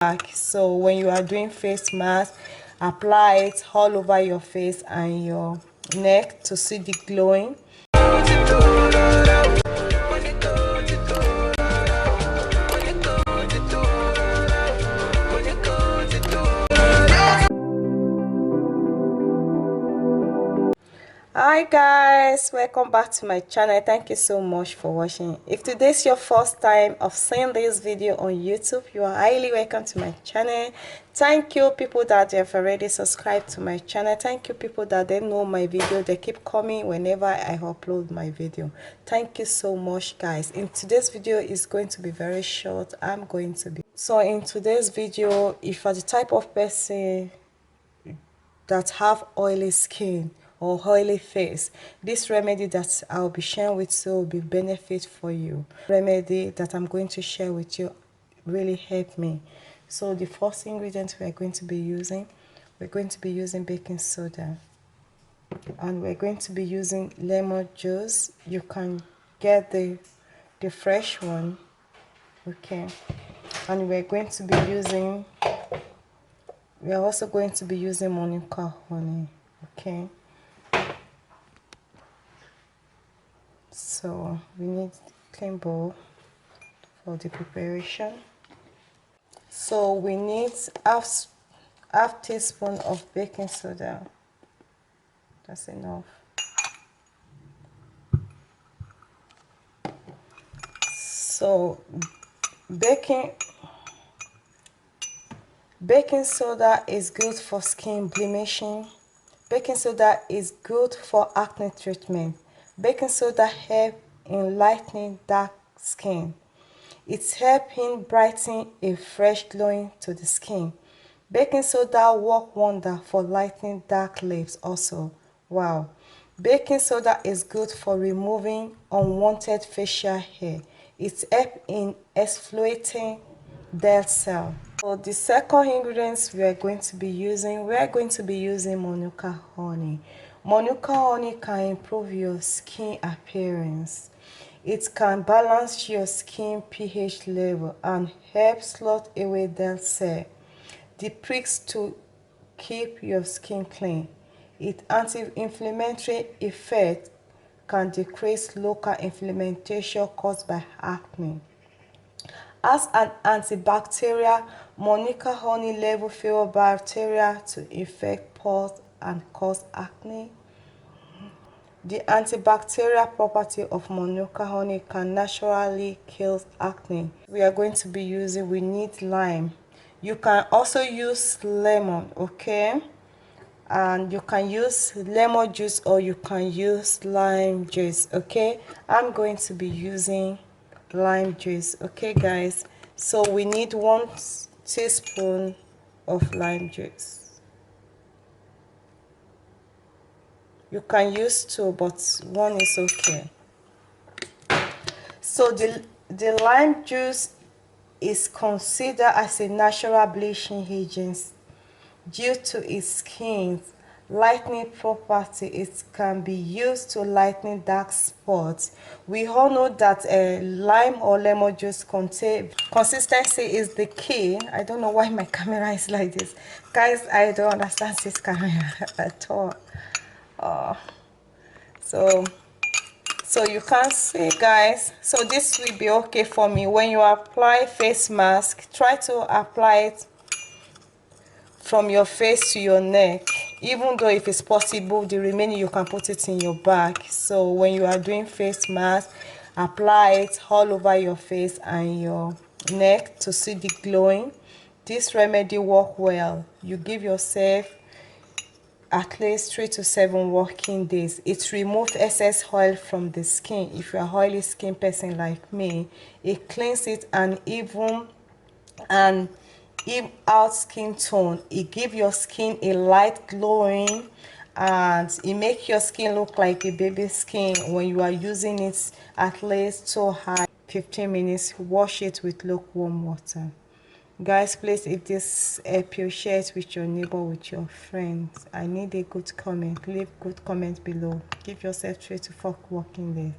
back. So when you are doing face mask, apply it all over your face and your neck to see the glowing. Hi guys, welcome back to my channel. Thank you so much for watching. If today's your first time of seeing this video on YouTube, you are highly welcome to my channel. Thank you people that have already subscribed to my channel. Thank you people that they know my video, they keep coming whenever I upload my video. Thank you so much guys. In today's video is going to be very short. So in today's video, if you're the type of person that have oily skin or oily face, this remedy that I'll be sharing with you will be benefit for you. Remedy that I'm going to share with you really helped me. So the first ingredient we're going to be using baking soda, and we're going to be using lemon juice. You can get the fresh one, okay? And we are also going to be using Manuka honey, okay? So we need clean bowl for the preparation. So we need half teaspoon of baking soda. That's enough. So baking soda is good for skin bleaching. Baking soda is good for acne treatment. Baking soda helps in lightening dark skin. It's helping brighten a fresh glowing to the skin. Baking soda work wonder for lightening dark lips also. Wow. Baking soda is good for removing unwanted facial hair. It helps in exfoliating dead cells. So the second ingredients we are going to be using Manuka honey. Manuka honey can improve your skin appearance. It can balance your skin pH level and help slot away dead cells. The pricks to keep your skin clean. Its anti-inflammatory effect can decrease local inflammation caused by acne. As an antibacterial, Manuka honey level fewer bacteria to infect pores and cause acne. The antibacterial property of Manuka honey can naturally kill acne. We need lime. You can also use lemon, okay? And you can use lemon juice or you can use lime juice, okay? I'm going to be using lime juice, okay guys? So we need 1 teaspoon of lime juice. You can use 2, but 1 is okay. So the lime juice is considered as a natural bleaching agent due to its skin's lightening property. It can be used to lighten dark spots. We all know that lime or lemon juice consistency is the key. I don't know why my camera is like this, guys. I don't understand this camera at all. So you can see guys, so this will be okay for me. When you apply face mask, try to apply it from your face to your neck, even though if it's possible the remaining you can put it in your bag. So when you are doing face mask, apply it all over your face and your neck to see the glowing. This remedy work well. You give yourself at least 3 to 7 working days. It removes excess oil from the skin. If you're an oily skin person like me, it cleans it and even out skin tone. It gives your skin a light glowing and it makes your skin look like a baby skin when you are using it at least 15 minutes. Wash it with lukewarm water. Guys, please, if this help you, share it with your neighbor, with your friends. I need a good comment. Leave good comment below. Give yourself 3 to 4 working days.